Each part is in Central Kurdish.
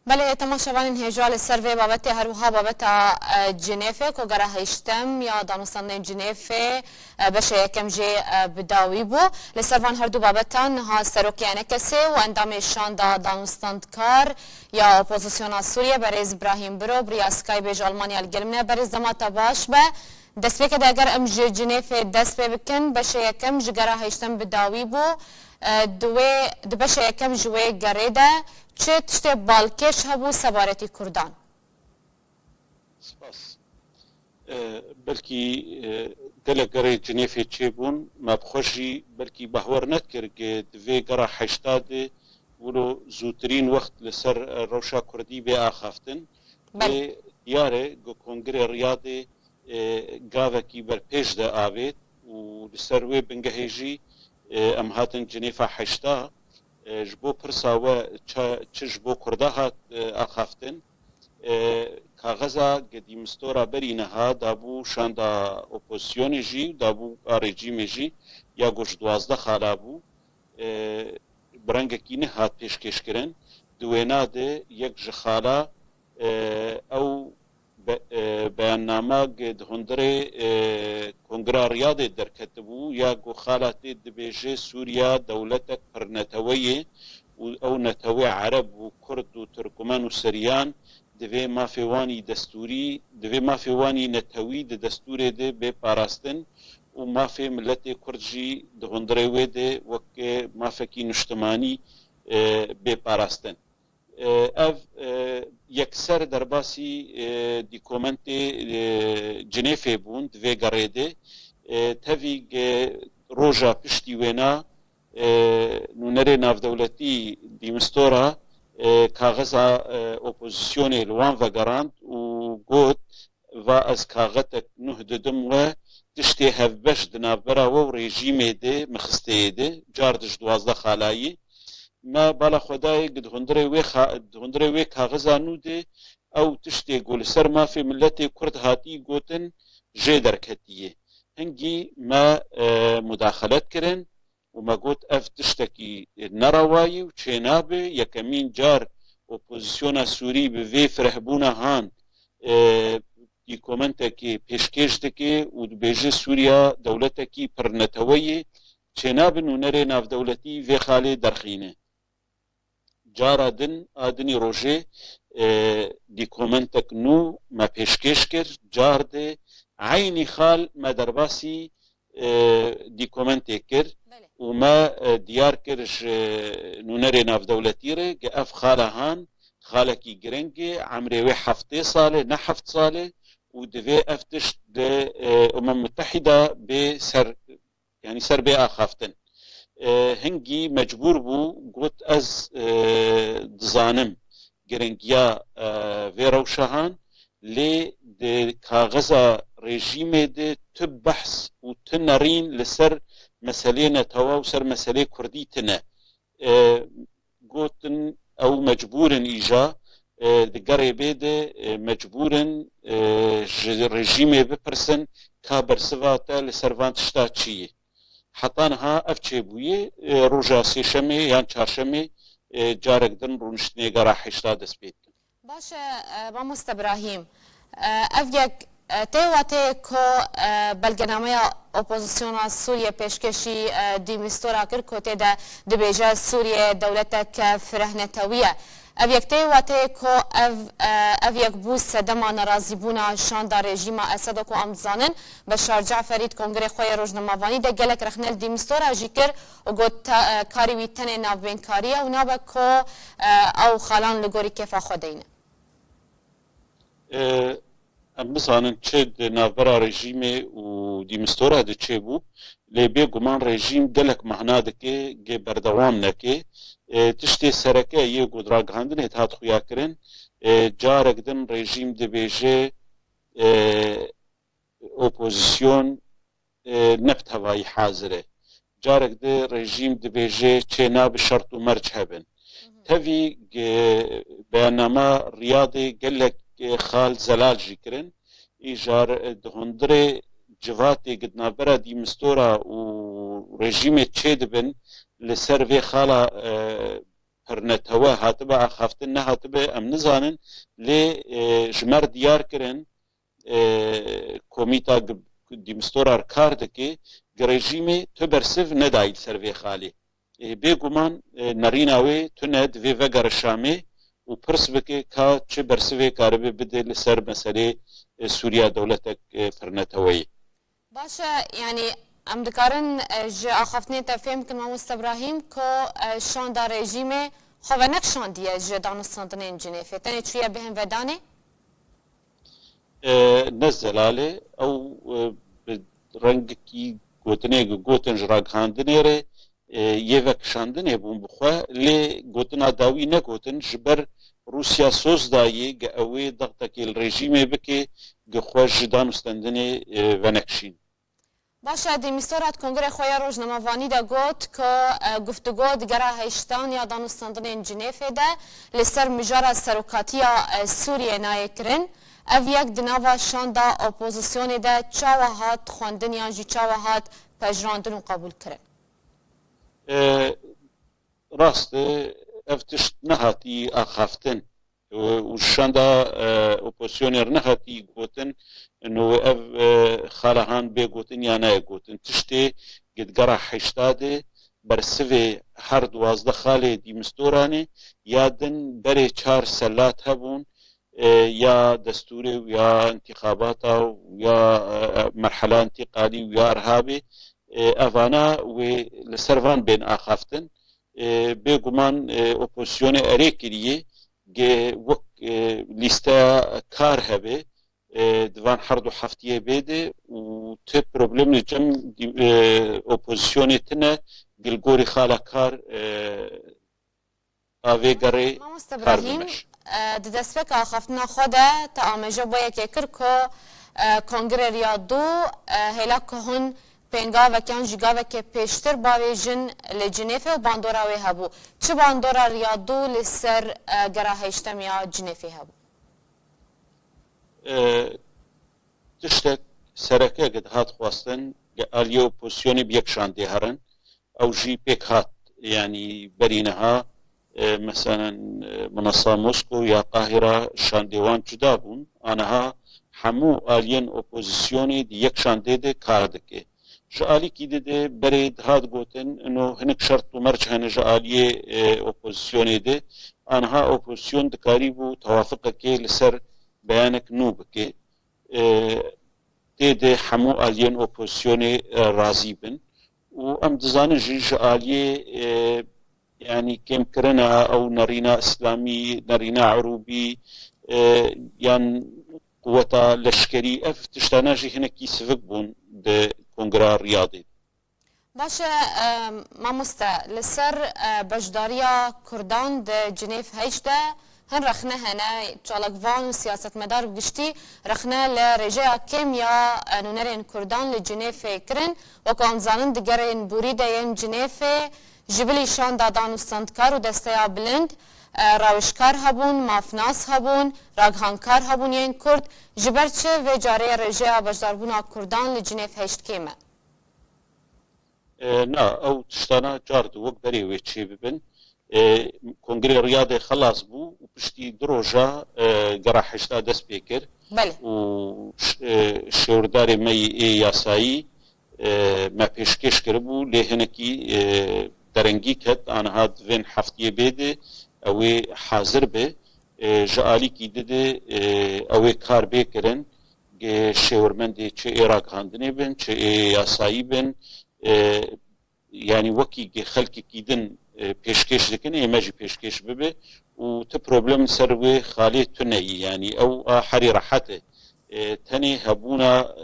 بله تماشاوان هجال سروی بابت هروها بابت جنیفه که گره هشتم یا دانستان جنیفه بشه یکم جه بداوی بو لسروان هر دو بابتان ها سروکیانه کسی و اندامشان دا دانستان کار یا اپوزیسیون سوریه بریز ابراهیم برو بری اسکای بیج آلمانیا الگلمنه بریز دماتا باش به دست بکه ده اگر ام جنیفه دست بکن بشه یکم جگره هشتم بداوی بو دوی دبشه یکم جوی گریده چه تشت بالکش هبو سبارتی کردان سپاس بلکی گله گره جنیفه چه بون ما بخوشی بلکی بحور ند کرد که دوی گره حشتاده ولو زودترین وقت لسر روشا کردی به آخافتن و دیاره گو کنگره ریاده گاوه کی بر پیش ده آوید و لسر وی بنگهیجی ام هاتن جنیفه حشتا جبو پرساوه چه جبو کرده هات آخافتن کاغذا قدی مستورا برینها دابو شاندا اپوزیسیونی جی دابو رژیم جی یا گوش 12 خالا بو برنگکی نه هات پیشکش کرن دوینا ده یک جخالا او بیاننامه قد هندره کنگرا ریاده در کتبو یا گو خالات دبیجه سوریا دولتك پرنتویه او نتوی عرب و کرد و ترکمان و سریان دوی مافیوانی دستوری دوی مافیوانی نتوی د دستور ده به پاراستن و مافی ملت کرد جی ده هندره وی ده وک مافکی نشتمانی به پاراستن اف یکسر در باسی دیکومنت جنیفه بوند و گریده تاوی روژا پشتی وینا نونره ناف دولتی دیمستورا کاغذا اپوزیسیون الوان و گراند و گوت و از کاغتک نه ددم و تشتی هفبش دنابرا و رژیم ده مخسته ده جاردش 12 خالایی ما بالا خدای قد هندره وی کاغذانو ده او تشتی گول سر ما في ملت کرد هاتی گوتن جه درکتیه هنگی ما مداخلت کرن و ما گوت اف تشتکی نروایی و چینابه یکمین جار اپوزیسیون سوری به وی فرهبونه هان دیکومنتکی پیشکش دکی و بیجه سوریا دولتکی پرنتویه چینابه نونره ناف دولتی وی خاله درخینه جارا آدنی روژه دیکومنتک نو ما پیشکش کرد جار ده عینی خال ما درباسی دیکومنتی کرد و ما دیار کرش نونره ناف دولتی ره که اف خاله هان خاله کی گرنگه عمره وی 7 ساله نه 7 ساله و دوی افتش ده متحده به سر يعني سر به آخافتن هنگی مجبور بو گوت از دزانم گرنگیا ویرو شهان لی ده کاغذا رژیم ده تب بحث و تنرین لسر مسئله نتوا و سر مسئله کردی تنه گوتن او مجبورن ایجا دگره بیده مجبورن رژیم بپرسن که برسواتا لسر وانتشتا چیه حتانها افچه بویه روژا سیشمه یان چارشمه جارک دن رونشتنه گره حشتا دست بید باشه با مست ابراهیم اف یک تیواته که بلگنامه اپوزیسیون سوریه پیشکشی دیمستورا کرد که تیده دبیجه سوریه دولتک فرهنتویه اف یک تیواته که اف یک بوس دما نرازی بونا شان دا رژیم اسد کو امزانن بشار جعفری کنگره خوی روزنامه‌وانی ده گلک رخنل دیمستورا جیکر و گوت کاری ویتن ناوین کاریه و نابه که او خالان لگوری کفا خودینه ام بزانن چه ناوبرا رژیم و دیمستورا ده چه بو لیبه گمان رژیم گلک مهنا دکه گه بردوام نکه تشتی سرکه یه گودراغ هندن اتحاد خویا کرن جارک دن رژیم ده بیجه اپوزیسیون نبتوایی حاضره جارک ده رژیم ده بیجه چه ناب شرط و مرج هبن تاوی بیاننامه ریاده گلک خال زلال جی کرن ایجار دهندره جواتی قد نابرا دیمستورا و رژیم چه دبن لسر وی خالا پرنتوا هاتبه خفتن نه هاتبه ام نزانن لی جمر دیار کرن کومیتا دیمستورار کار دکه گرژیمه تو برسف ندایل سروی خالی بگومان نریناوی تو ند وی وگر شامه و پرس بکه که چه برسوی کاربه بده لسر مسئله سوریا دولتك فرنتوي باشه يعني ام دکارن جه آخفتنی تفهم که ما مستبراهیم که شانده رژیم خوانک شاندیه جه دانستاندن جنیفه تنی چویه بهم ودانه؟ نزلاله او رنگ کی گوتنه گوتن جراغ خاندنه ره یوک شاندنه بون بخوا لی گوتنا داوی نگوتن جبر روسیا سوز دایی اوی ضغطك الرژیم بکه گخواج دانستاندنه ونکشین باشه دیمیستورات کنگره خویا روزنامه‌وانی دا گوت که گفتگو دگره هشتان یا دانستاندن جنیفه ده لسر مجار سروکاتیا سوریه نایه کرن او یک دناوا شانده اپوزیسیون ده چاوه هات خواندن یا جی چاوه هات پجراندن و قبول کرن راست افتشت نهاتی آخافتن و شانده اپوزیسیونر نهاتی گوتن انه اف خالهان بيقوتن يا نايقوتن تشتي قد قرا حشتاده برسوي هر دوازده خاله دي مستوراني يادن بري چار سلات هبون يا دستوري ويا انتخاباتا ويا مرحلة انتقالي ويا ارهابي افانا ولسرفان بين اخافتن بيقومان اپوزيسيون اريكريه وك لستا كار هبه دوان هر دو هفتیه بده و ته پروبلم جم اپوزیسیون تنه گلگوری خاله کار آوه گره ما مستبراهیم دستفک آخفتنا خوده تا آمجا باید که کر که کنگره ریا دو هلا که هن پنگا و کن جگا و که پیشتر باوی جن لجنیفه و باندوراوی هبو چه باندورا ریا دو لسر گره هشتم یا جنیفه هبو تشتك سركه قد هات خواستن اليو اوبوزيسيوني بيكشاندي هرن او جي بيك هات يعني برينها مثلا منصة موسكو يا قاهرة شانديوان جدابون انها همو الين اوبوزيسيوني دي يكشاندي دي كاردكي جالي كي دي بريد هات قوتن انه هنك شرط ومرج هن جالي اوبوزيسيوني دي انها اوبوزيسيون دكاريبو توافقك لسر بيانك نوبك تيدي حمو آليين اوبوزيسيوني رازي بن وام دزان جيج آلية يعني كم كرنا او نرينا اسلامي نرينا عروبي يعني قوة لشكري اف تشتانا جي هناك يسفق بون ده كونغرا رياضي باشه ما مستا لسر بجداريا كردان ده جنيف هيشته هن رخنه هنه چالکوان و سیاست مدار گشتی رخنه لرجاء کم یا نونرین کردان لجنیف کرن و کام زانن دگرین بوری دین جنیف جبلی شان دادان و سندکار و دستیا بلند راوشکار هبون مافناس هبون راگهانکار هبون یین کرد جبرچه و جاره رجاء بجداربونا کردان لجنیف هشت کمه نا او تشتانا جارد وقت بري ويتشي ببن کنگره ریاضه خلاص بو و پشتی دروجا گراح هشتا دست بکر بله و شوردار می یاسایی ما پیشکش کربو لهنکی درنگی کت آنها دوین هفتیه بیده اوی حاضر به جالی کی دده اوی کار بکرن شورمنده چه عراق هندنه بن چه یاسایی بن يعني وكي خلقي كيدن پیشکش دکن ایماجی پیشکش ببه و ته پروبلم سروی خالی تنهی يعني او حري راحته تاني هبونا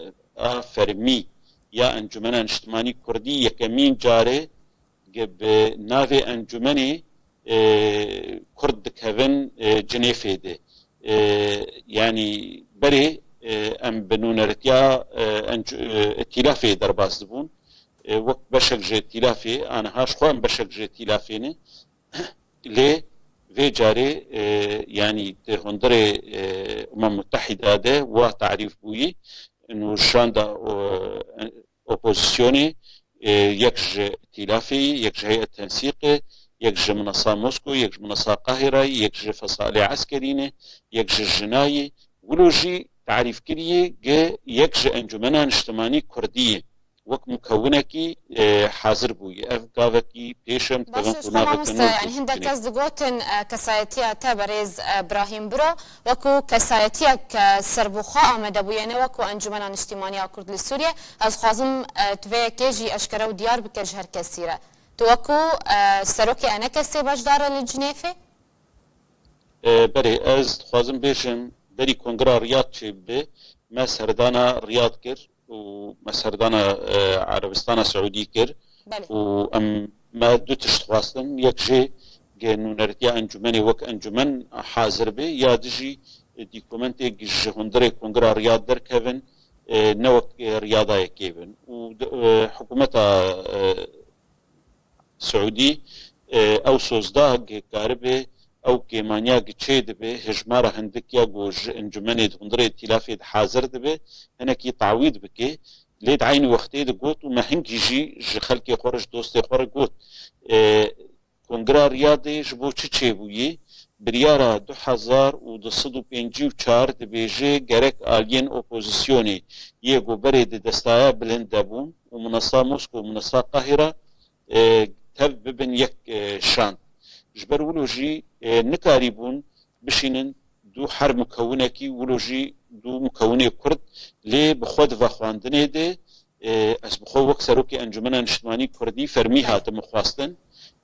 فرمي يا انجمن اجتماعي كردي يكمين جاره جب نافي انجمني كرد كهفن جنيفه ده يعني بري ام بنونرتيا ائتلافي درباز دبون وقت بشك جي ائتلافي انا هاش خوان بشك جي ائتلافيني ليه في جاري يعني هندري متحدة ده وتعريف بوي انه شاندا اوبوزيسيوني يكج ائتلافي يكج هيئة تنسيقي يك جي منصة موسكو يك جي منصة قاهرة يك جي فصائل عسكرينة يك جي جناية ولوجي تعريف كريه يك جي انجمنان اجتماعي كردية وك مكونكي حاضر بوي اف قاوكي بيشم باش شما يعني هندا كاز دقوتن كسايتيا تابريز ابراهيم برو وكو كسايتيا كسربوخا آمده بوينه وكو انجمنان اجتماعي كرد لسوريا از خوازم توی كيجي اشكرا وديار بكرج هر كسيره توكو سروكي انا كسي باش دار لجنيفه بري از خوازم بيشم بري كونغرا رياض تشيب ما سردانا رياض كر وما سردانا عربستان سعودي كر وام ما دو تشتواستن يكجي جنو نرتيا انجمني وك انجمن حاضر بي يا دجي ديكومنتي جهندري كونغرا رياض در كيفن نوك رياضه كيفن وحكومه سعودي او سوزدا كاربي او كيمانيا تشيد به هجماره هندكيا جوج انجمني دندري ائتلافي حاضر دبه هناكي تعويض بكي ليد عيني وقتي دقوت وما هنجي جي خلكي خرج دوستي خرج قوت كونغرا رياضي جبو تشي بوي بريارا 2024 دبيجي جرك الين اوبوزيسيوني يجو بريد دستايا بلندبون ومنصه موسكو ومنصه القاهره تب ببن يك شان جبر ولوجي نكاريبون بشينن دو حر مكونكي ولوجي دو مكوني كرد لي بخود فخواندنه ده اس بخو وك سروكي انجمن اجتماعي كردي فرمي هاتم خواستن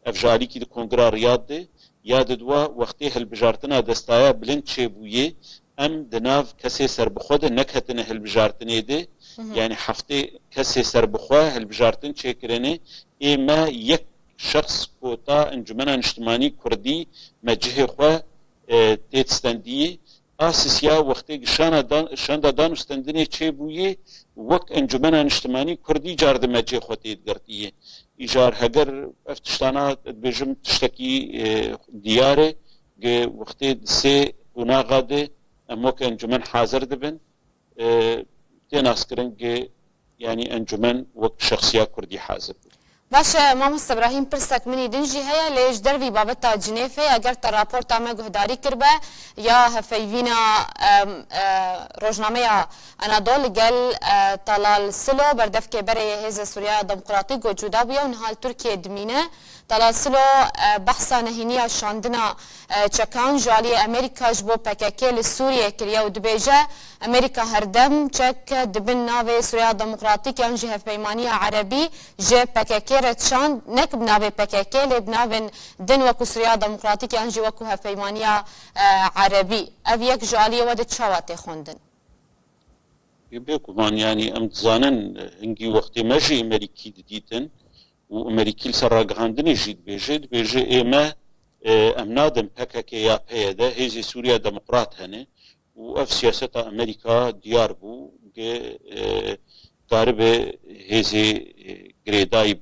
افجالي كي كونغرا رياض ده ياد دوا وقتي هالبجارتنا دستايا بلند شيبويه ام دناف كسي سر بخود نكهتن هالبجارتنه ده يعني حفتي كسي سر بخوا هالبجارتن شيكرنه اما يك شخص كوتا انجمن اجتماعي كردي مجهه خوا تستنديه اساسيا وقتی شاندا دانستندنی چه بویه وک انجمن اجتماعی کردی جارد مجه خودید گرتیه ایجار هگر افتشتانا بجم تشتکی دیاره که وقتی سه گناهاده اموک انجمن حاضر دبن تناس کرن که یعنی انجمن وک شخصیا کردی حاضر باش مامۆستا ابراهیم پرسک منی دنجی هەیە لێژ دەروی بابەتا جنێفێ ئەگەر تا راپۆرتا me guhdarî kirbe ya hevpeyvîna rojnameya Anadol gel Talal Silo berdevkêberê Hêzê Sûriya Demokratîk got cuda bûye û nihal Tirkiye dimîne Talal Silo behsa nehîniya şandina çekan ji aliyê Amerîka ji bo PKK li Sûriyê kiriye û dibêje Amerîka herdem çek dibin navê Sûriya Demokratîk yan ji hevpeymaniya Erebî ji PKK re çand nek bi navê PKK lê bi navên din wekû Sûriya Demokratîk yan jî wekû hevpeymaniya Erebî ev yek ji aliyê we de çawa tê xwendin بێگومان ینی ئەم دزانن هەنگی وەختی مەژی ئەمریکی ددیتن و ئەمریکی لەسەر ڕاگەهاندنیشی دبێژێ ئێمە ئەم نادەم پەکەکە یا پێیەدە هێزی سووریا دەموقرات هەنێ و ئەف سیاسەتا ئەمریکا دیار بوو کاربێ هێزی گرێدایی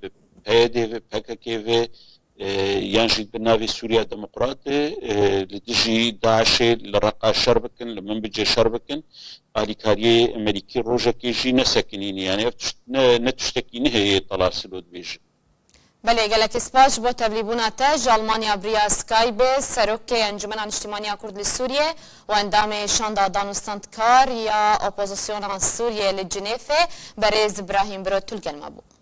پێدێ پەکەکێ ينجي بنافي سوريا ديمقراطي لدجي داعش لرقا شربكن لمن بجي شربكن اليكاري امريكي روجا كيجي نسكنين يعني نتشتكي نهي طلال سلود بيجي بله گلک سپاس با تبلیغونه تاج آلمانیا بریا سکایب سروک انجمن اجتماعی کرد لسوریه و اندام شاندا دانستاندکار یا اپوزیسیون سوریه لجنیف برز ابراهیم برو تلگن مبو